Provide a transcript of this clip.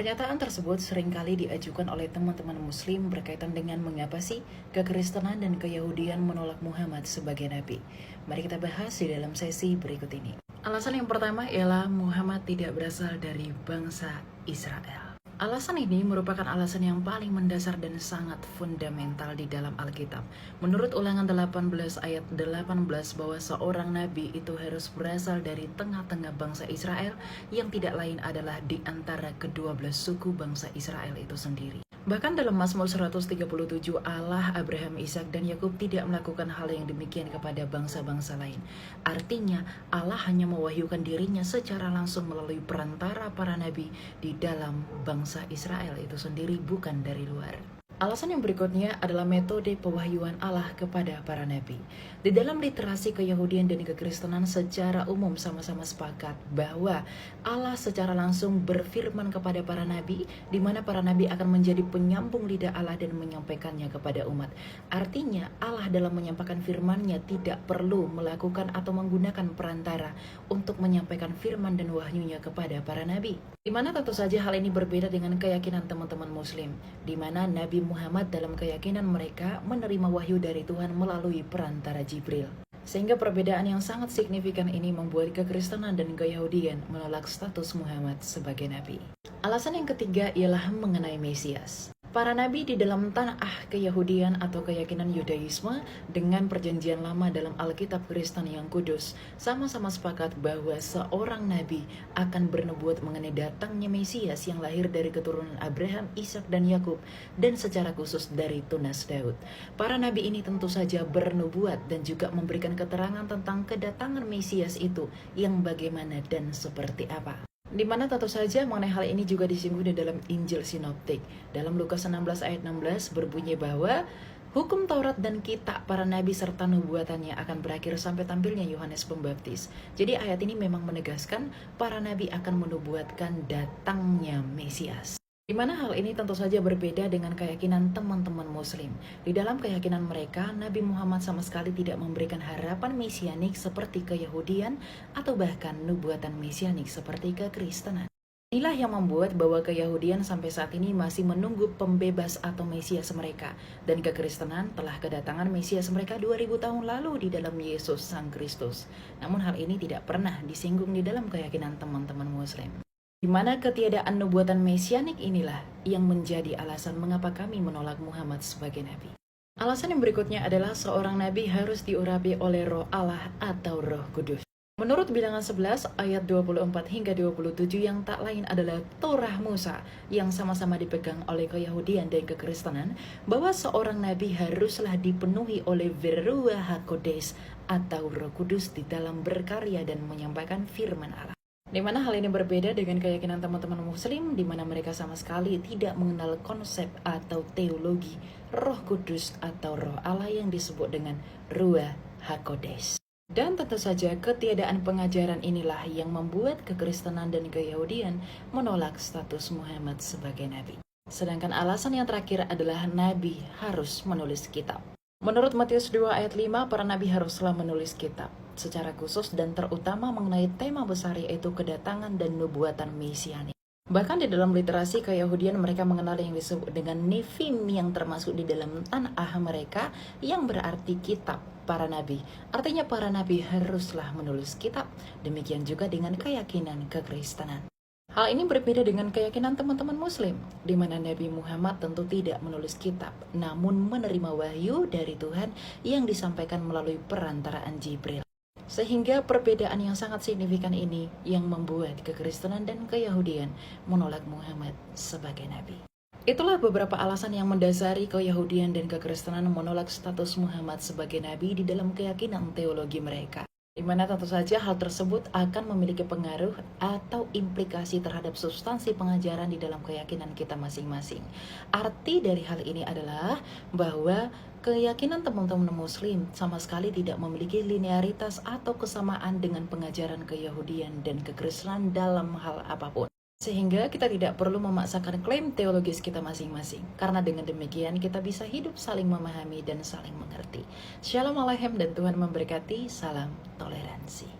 Pernyataan tersebut seringkali diajukan oleh teman-teman muslim berkaitan dengan mengapa sih kekristenan dan keyahudian menolak Muhammad sebagai nabi. Mari kita bahas di dalam sesi berikut ini. Alasan yang pertama ialah Muhammad tidak berasal dari bangsa Israel. Alasan ini merupakan alasan yang paling mendasar dan sangat fundamental di dalam Alkitab. Menurut Ulangan 18 ayat 18 bahwa seorang nabi itu harus berasal dari tengah-tengah bangsa Israel yang tidak lain adalah di antara kedua belas suku bangsa Israel itu sendiri. Bahkan dalam Mazmur 137 Allah, Abraham, Ishak, dan Yakub tidak melakukan hal yang demikian kepada bangsa-bangsa lain. Artinya Allah hanya mewahyukan dirinya secara langsung melalui perantara para nabi di dalam bangsa Israel itu sendiri, bukan dari luar. Alasan yang berikutnya adalah metode pewahyuan Allah kepada para nabi. Di dalam literasi Keyahudian dan Kekristenan secara umum sama-sama sepakat bahwa Allah secara langsung berfirman kepada para nabi, di mana para nabi akan menjadi penyambung lidah Allah dan menyampaikannya kepada umat. Artinya Allah dalam menyampaikan firman-Nya tidak perlu melakukan atau menggunakan perantara untuk menyampaikan firman dan wahyunya kepada para nabi. Di mana tentu saja hal ini berbeda dengan keyakinan teman-teman muslim, di mana Nabi Muhammad dalam keyakinan mereka menerima wahyu dari Tuhan melalui perantara Jibril. Sehingga perbedaan yang sangat signifikan ini membuat kekristenan dan keyahudian menolak status Muhammad sebagai nabi. Alasan yang ketiga ialah mengenai Mesias. Para nabi di dalam tanah Keyahudian atau keyakinan Yudaisme dengan perjanjian lama dalam Alkitab Kristen yang kudus sama-sama sepakat bahwa seorang nabi akan bernubuat mengenai datangnya Mesias yang lahir dari keturunan Abraham, Ishak, dan Yakub, dan secara khusus dari tunas Daud. Para nabi ini tentu saja bernubuat dan juga memberikan keterangan tentang kedatangan Mesias itu yang bagaimana dan seperti apa. Di mana tentu saja mengenai hal ini juga disinggung di dalam Injil Sinoptik. Dalam Lukas 16 ayat 16 berbunyi bahwa hukum Taurat dan kitab para nabi serta nubuatannya akan berakhir sampai tampilnya Yohanes Pembaptis. Jadi ayat ini memang menegaskan para nabi akan menubuatkan datangnya Mesias. Di mana hal ini tentu saja berbeda dengan keyakinan teman-teman muslim. Di dalam keyakinan mereka, Nabi Muhammad sama sekali tidak memberikan harapan mesianik seperti Keyahudian atau bahkan nubuatan mesianik seperti kekristenan. Inilah yang membuat bahwa Keyahudian sampai saat ini masih menunggu pembebas atau Mesias mereka, dan kekristenan telah kedatangan Mesias mereka 2000 tahun lalu di dalam Yesus Sang Kristus. Namun hal ini tidak pernah disinggung di dalam keyakinan teman-teman muslim. Di mana ketiadaan nubuatan mesianik inilah yang menjadi alasan mengapa kami menolak Muhammad sebagai nabi. Alasan yang berikutnya adalah seorang nabi harus diurapi oleh roh Allah atau roh kudus. Menurut Bilangan 11 ayat 24 hingga 27 yang tak lain adalah Torah Musa yang sama-sama dipegang oleh Keyahudian dan kekristenan, bahwa seorang nabi haruslah dipenuhi oleh Veruah HaKodesh atau roh kudus di dalam berkarya dan menyampaikan firman Allah. Di mana hal ini berbeda dengan keyakinan teman-teman muslim, di mana mereka sama sekali tidak mengenal konsep atau teologi roh kudus atau roh Allah yang disebut dengan Ruach HaKodesh. Dan tentu saja ketiadaan pengajaran inilah yang membuat kekristenan dan Keyahudian menolak status Muhammad sebagai nabi. Sedangkan alasan yang terakhir adalah nabi harus menulis kitab. Menurut Matius 2 ayat 5, para nabi haruslah menulis kitab secara khusus dan terutama mengenai tema besar yaitu kedatangan dan nubuatan mesianik. Bahkan di dalam literasi Keyahudian mereka mengenal yang disebut dengan Nefim yang termasuk di dalam tanah mereka yang berarti kitab para nabi. Artinya para nabi haruslah menulis kitab. Demikian juga dengan keyakinan kekristenan. Hal ini berbeda dengan keyakinan teman-teman muslim, di mana Nabi Muhammad tentu tidak menulis kitab, namun menerima wahyu dari Tuhan yang disampaikan melalui perantaraan Jibril. Sehingga perbedaan yang sangat signifikan ini yang membuat kekristenan dan Keyahudian menolak Muhammad sebagai nabi. Itulah beberapa alasan yang mendasari Keyahudian dan kekristenan menolak status Muhammad sebagai nabi di dalam keyakinan teologi mereka. Di mana tentu saja hal tersebut akan memiliki pengaruh atau implikasi terhadap substansi pengajaran di dalam keyakinan kita masing-masing. Arti dari hal ini adalah bahwa keyakinan teman-teman muslim sama sekali tidak memiliki linearitas atau kesamaan dengan pengajaran Keyahudian dan kekristenan dalam hal apapun. Sehingga kita tidak perlu memaksakan klaim teologis kita masing-masing. Karena dengan demikian kita bisa hidup saling memahami dan saling mengerti. Shalom Aleichem dan Tuhan memberkati. Salam toleransi.